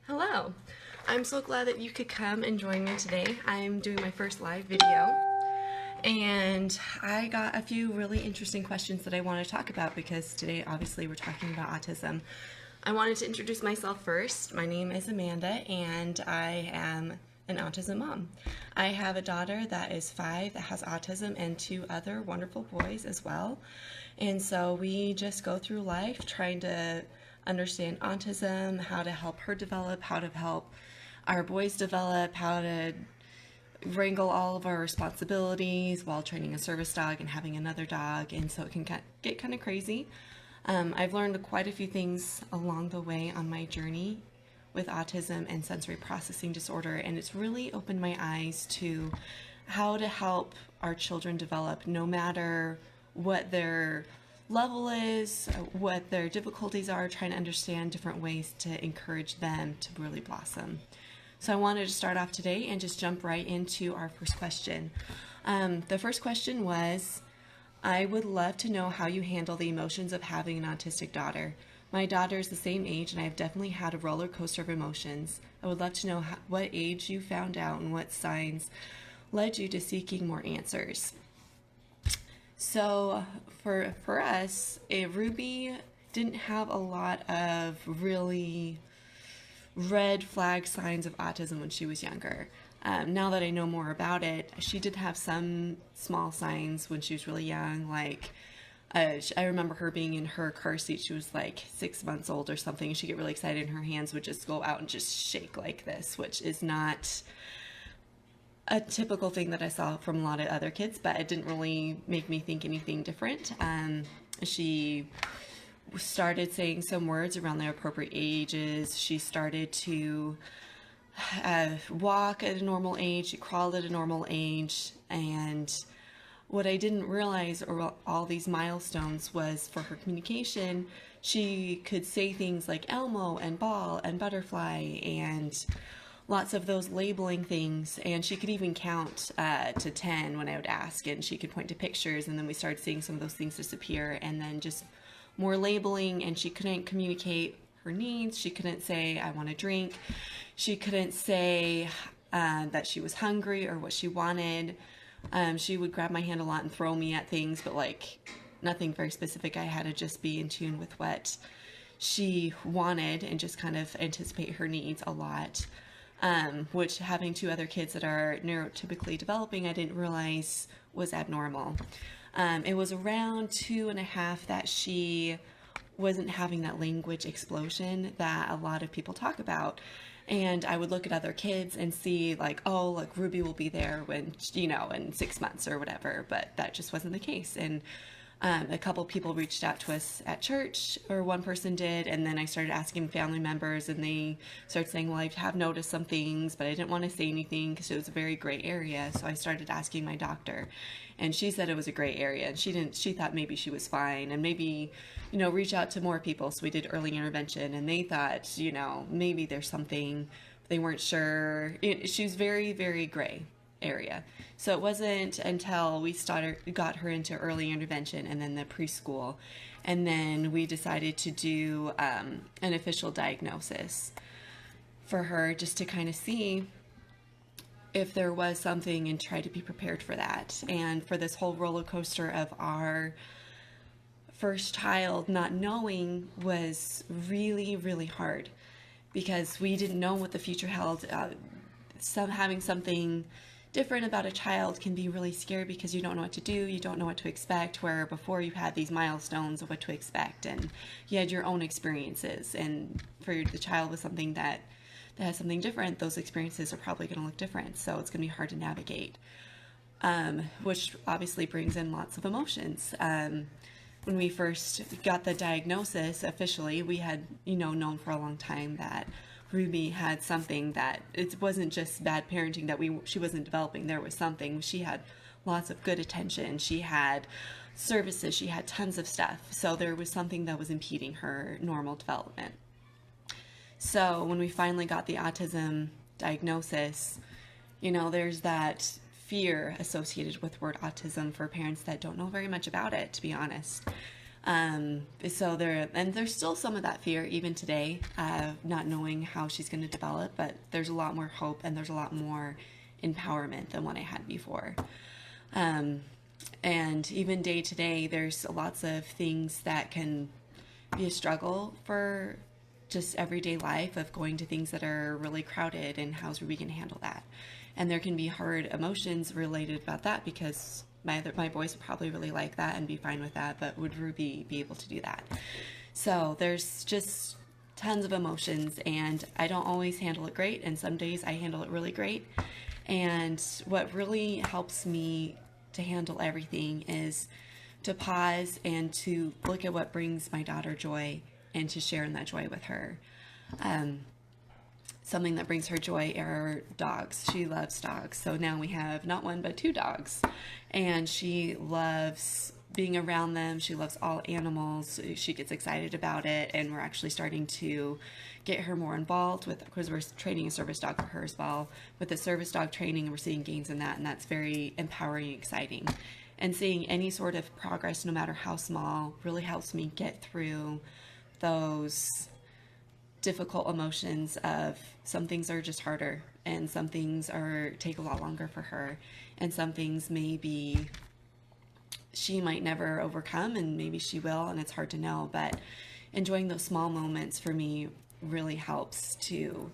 Hello. I'm so glad that you could come and join me today. I'm doing my first live video, and I got a few really interesting questions that I want to talk about because today obviously we're talking about autism. I wanted to introduce myself first. My name is Amanda and I am an autism mom. I have a daughter that is 5 that has autism and 2 other wonderful boys as well. And so we just go through life trying to understand autism, how to help her develop, how to help our boys develop, how to wrangle all of our responsibilities while training a service dog and having another dog, and so it can get kind of crazy. I've learned quite a few things along the way on my journey with autism and sensory processing disorder, and it's really opened my eyes to how to help our children develop no matter what their level is, what their difficulties are, trying to understand different ways to encourage them to really blossom. So I wanted to start off today and just jump right into our first question. The first question was, I would love to know how you handle the emotions of having an autistic daughter. My daughter is the same age and I've definitely had a roller coaster of emotions. I would love to know what age you found out and what signs led you to seeking more answers. So for us, Ruby didn't have a lot of really red flag signs of autism when she was younger. Now that I know more about it, she did have some small signs when she was really young, like I remember her being in her car seat. She was like 6 months old or something. She'd get really excited and her hands would just go out and just shake like this, which is not a typical thing that I saw from a lot of other kids, but it didn't really make me think anything different. She started saying some words around the appropriate ages. She started to walk at a normal age. She crawled at a normal age. And what I didn't realize, or all these milestones, was for her communication, she could say things like Elmo and ball and butterfly and lots of those labeling things, and she could even count to 10 when I would ask, and she could point to pictures, and then we started seeing some of those things disappear, and then just more labeling, and she couldn't communicate her needs. She couldn't say, I want a drink. She couldn't say that she was hungry or what she wanted. She would grab my hand a lot and throw me at things, but like nothing very specific. I had to just be in tune with what she wanted and just kind of anticipate her needs a lot. Which, having 2 other kids that are neurotypically developing, I didn't realize was abnormal. It was around 2.5 that she wasn't having that language explosion that a lot of people talk about. And I would look at other kids and see like, oh, like Ruby will be there when, in 6 months or whatever, but that just wasn't the case. And a couple people reached out to us at church, or one person did, and then I started asking family members, and they started saying, well, I have noticed some things, but I didn't want to say anything because it was a very gray area. So I started asking my doctor, and she said it was a gray area, and she thought maybe she was fine, and maybe, reach out to more people. So we did early intervention, and they thought, maybe there's something, they weren't sure. She was very, very gray area. So it wasn't until we got her into early intervention and then the preschool, and then we decided to do an official diagnosis for her, just to kind of see if there was something and try to be prepared for that. And for this whole roller coaster of our first child not knowing was really, really hard, because we didn't know what the future held. Having something different about a child can be really scary because you don't know what to do, you don't know what to expect, where before you had these milestones of what to expect and you had your own experiences, and for the child with something that has something different, those experiences are probably going to look different, so it's going to be hard to navigate, which obviously brings in lots of emotions. When we first got the diagnosis officially, we had known for a long time that Ruby had something, that it wasn't just bad parenting, that she wasn't developing. There was something. She had lots of good attention. She had services. She had tons of stuff. So there was something that was impeding her normal development. So when we finally got the autism diagnosis, there's that fear associated with word autism for parents that don't know very much about it, to be honest. So there's still some of that fear even today, not knowing how she's going to develop, but there's a lot more hope and there's a lot more empowerment than what I had before. And even day to day, there's lots of things that can be a struggle for just everyday life of going to things that are really crowded, and how's Ruby going to handle that? And there can be hard emotions related about that, because my boys would probably really like that and be fine with that, but would Ruby be able to do that? So there's just tons of emotions, and I don't always handle it great, and some days I handle it really great. And what really helps me to handle everything is to pause and to look at what brings my daughter joy and to share in that joy with her. Something that brings her joy are dogs. She loves dogs. So now we have not one, but 2 dogs. And she loves being around them. She loves all animals. She gets excited about it. And we're actually starting to get her more involved with, because we're training a service dog for her as well. With the service dog training, we're seeing gains in that. And that's very empowering and exciting. And seeing any sort of progress, no matter how small, really helps me get through those difficult emotions of some things are just harder, and some things take a lot longer for her, and some things maybe she might never overcome, and maybe she will, and it's hard to know. But enjoying those small moments for me really helps to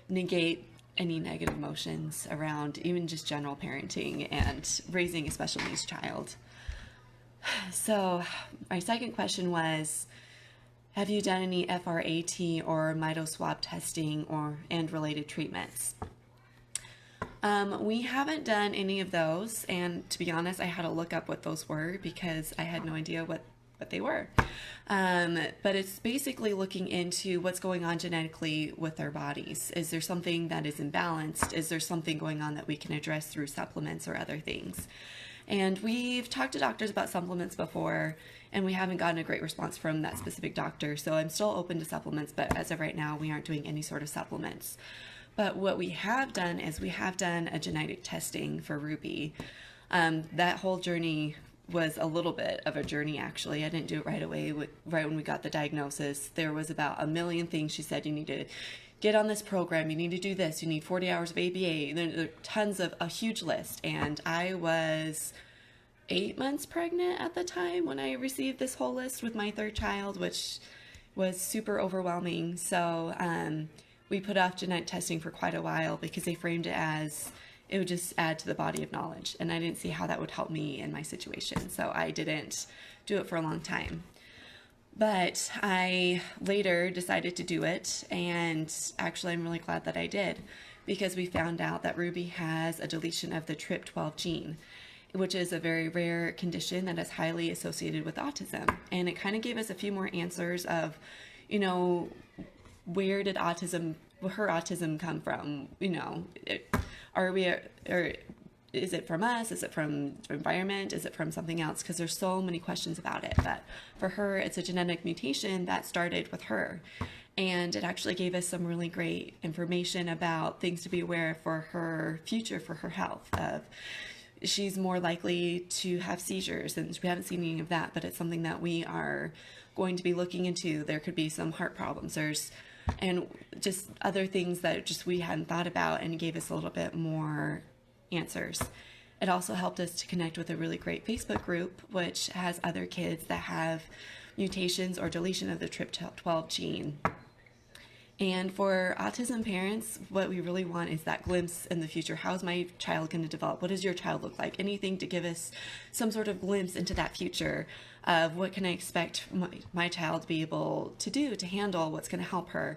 negate any negative emotions around even just general parenting and raising a special needs child. So my second question was, have you done any FRAT or mitoswab testing and related treatments? We haven't done any of those, and to be honest, I had to look up what those were because I had no idea what they were. But it's basically looking into what's going on genetically with their bodies. Is there something that is imbalanced? Is there something going on that we can address through supplements or other things? And we've talked to doctors about supplements before, and we haven't gotten a great response from that specific doctor. So I'm still open to supplements, but as of right now, we aren't doing any sort of supplements. But what we have done is we have done a genetic testing for Ruby. That whole journey was a little bit of a journey, actually. I didn't do it right away. Right when we got the diagnosis, there was about a million things she said. You need to get on this program, you need to do this, you need 40 hours of ABA. There are tons of a huge list. And I was 8 months pregnant at the time when I received this whole list with my 3rd child, which was super overwhelming. So we put off genetic testing for quite a while because they framed it as it would just add to the body of knowledge. And I didn't see how that would help me in my situation. So I didn't do it for a long time. But I later decided to do it, and actually I'm really glad that I did, because we found out that Ruby has a deletion of the TRP12 gene, which is a very rare condition that is highly associated with autism. And it kind of gave us a few more answers of, where did her autism come from? Is it from us? Is it from the environment? Is it from something else? Because there's so many questions about it. But for her, it's a genetic mutation that started with her. And it actually gave us some really great information about things to be aware of for her future, for her health. She's more likely to have seizures, and we haven't seen any of that, but it's something that we are going to be looking into. There could be some heart problems. And just other things that just we hadn't thought about, and gave us a little bit more answers. It also helped us to connect with a really great Facebook group, which has other kids that have mutations or deletion of the TRP12 gene. And for autism parents, what we really want is that glimpse in the future. How's my child going to develop? What does your child look like? Anything to give us some sort of glimpse into that future of what can I expect my child to be able to do, to handle, what's going to help her.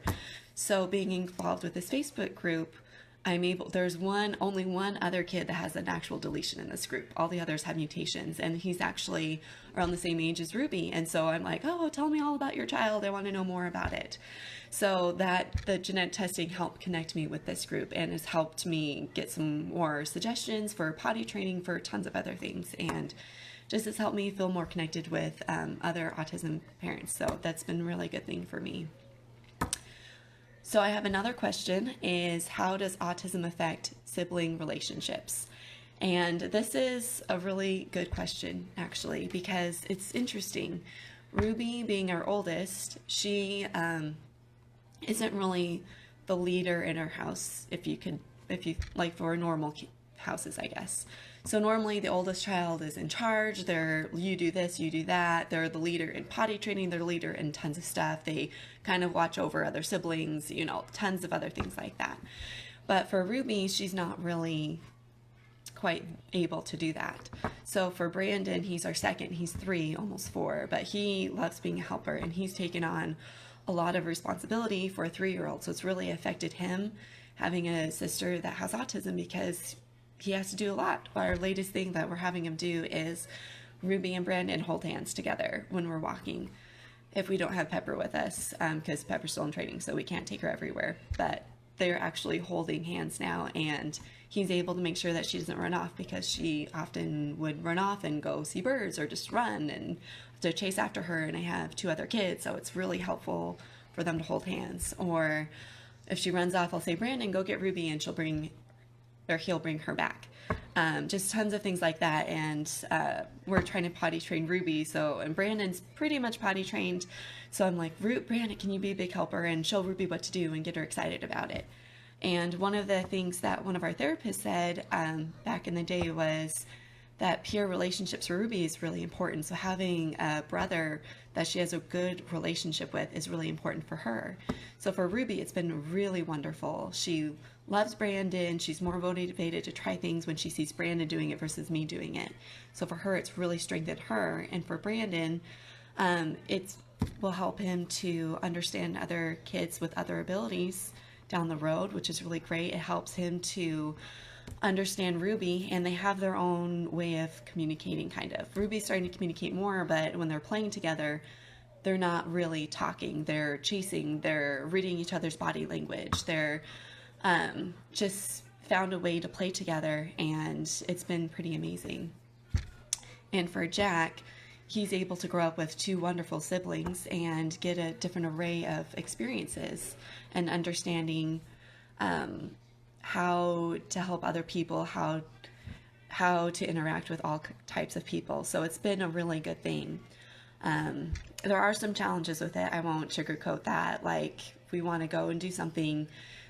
So being involved with this Facebook group, there's only one other kid that has an actual deletion in this group. All the others have mutations, and he's actually around the same age as Ruby. And so I'm like, oh, tell me all about your child. I want to know more about it. So the genetic testing helped connect me with this group, and has helped me get some more suggestions for potty training, for tons of other things. And just has helped me feel more connected with other autism parents. So that's been a really good thing for me. So I have another question, is how does autism affect sibling relationships? And this is a really good question, actually, because it's interesting. Ruby, being our oldest, she isn't really the leader in our house, if you like, for normal houses, I guess. So normally the oldest child is in charge. You do this, you do that. They're the leader in potty training. They're the leader in tons of stuff. They kind of watch over other siblings, tons of other things like that. But for Ruby, she's not really quite able to do that. So for Brandon, he's our second. He's 3, almost 4, but he loves being a helper, and he's taken on a lot of responsibility for a 3-year-old. So it's really affected him having a sister that has autism, because he has to do a lot. Our latest thing that we're having him do is Ruby and Brandon hold hands together when we're walking. If we don't have Pepper with us, because Pepper's still in training, so we can't take her everywhere. But they're actually holding hands now, and he's able to make sure that she doesn't run off, because she often would run off and go see birds or just run and to chase after her. And I have 2 other kids, so it's really helpful for them to hold hands. Or if she runs off, I'll say, Brandon, go get Ruby, and he'll bring her back. Just tons of things like that. And we're trying to potty train Ruby. And Brandon's pretty much potty trained. So I'm like, Brandon, can you be a big helper and show Ruby what to do and get her excited about it? And one of the things that one of our therapists said back in the day was that peer relationships for Ruby is really important. So having a brother that she has a good relationship with is really important for her. So for Ruby, it's been really wonderful. She loves Brandon. She's more motivated to try things when she sees Brandon doing it versus me doing it. So for her, it's really strengthened her. And for Brandon, it will help him to understand other kids with other abilities down the road, which is really great. It helps him to understand Ruby, and they have their own way of communicating, kind of. Ruby's starting to communicate more, but when they're playing together, they're not really talking. They're chasing. They're reading each other's body language. They're just found a way to play together, and it's been pretty amazing. And for Jack, he's able to grow up with 2 wonderful siblings and get a different array of experiences and understanding how to help other people, how to interact with all types of people. So it's been a really good thing. There are some challenges with it. I won't sugarcoat that. Like, if we want to go and do something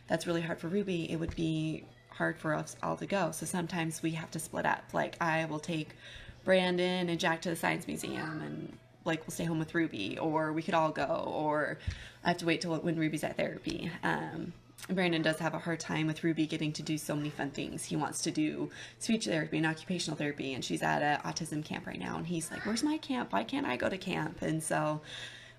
that's really hard for Ruby, it would be hard for us all to go. So sometimes we have to split up. Like, I will take Brandon and Jack to the Science Museum, and we'll stay home with Ruby, or we could all go, or I have to wait till when Ruby's at therapy. Brandon does have a hard time with Ruby getting to do so many fun things. He wants to do speech therapy and occupational therapy, and she's at an autism camp right now, and he's like, where's my camp? Why can't I go to camp? And so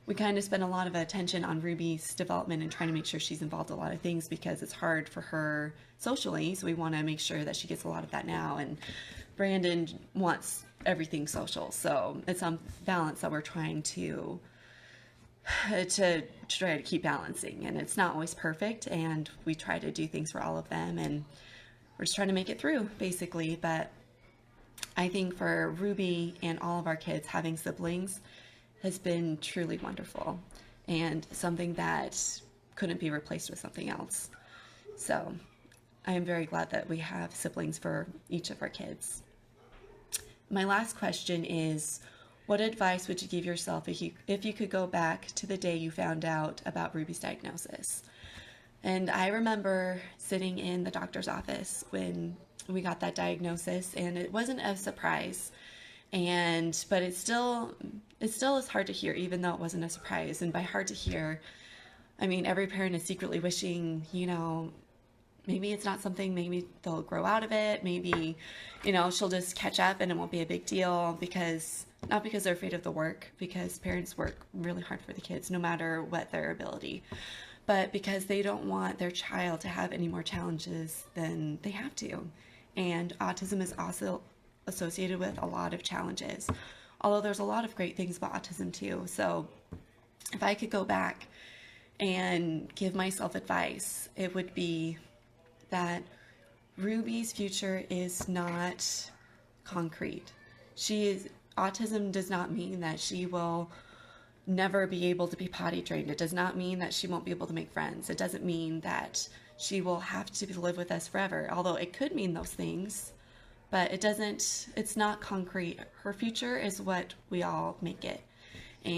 we kind of spend a lot of attention on Ruby's development and trying to make sure she's involved in a lot of things, because it's hard for her socially, so we want to make sure that she gets a lot of that now. And Brandon wants everything social, so it's on balance that we're trying to try to keep balancing, and it's not always perfect, and we try to do things for all of them, and we're just trying to make it through, basically. But I think for Ruby and all of our kids, having siblings has been truly wonderful, and something that couldn't be replaced with something else. So I am very glad that we have siblings for each of our kids. My last question is, what advice would you give yourself if you could go back to the day you found out about Ruby's diagnosis? And I remember sitting in the doctor's office when we got that diagnosis, and it wasn't a surprise. But it still is hard to hear, even though it wasn't a surprise. And by hard to hear, I mean every parent is secretly wishing, maybe it's not something, maybe they'll grow out of it, maybe, she'll just catch up and it won't be a big deal, not because they're afraid of the work, because parents work really hard for the kids, no matter what their ability, but because they don't want their child to have any more challenges than they have to. And autism is also associated with a lot of challenges, although there's a lot of great things about autism too. So if I could go back and give myself advice, it would be that Ruby's future is not concrete. Autism does not mean that she will never be able to be potty trained. It does not mean that she won't be able to make friends. It doesn't mean that she will have to live with us forever, although it could mean those things, but it's not concrete. Her future is what we all make it. And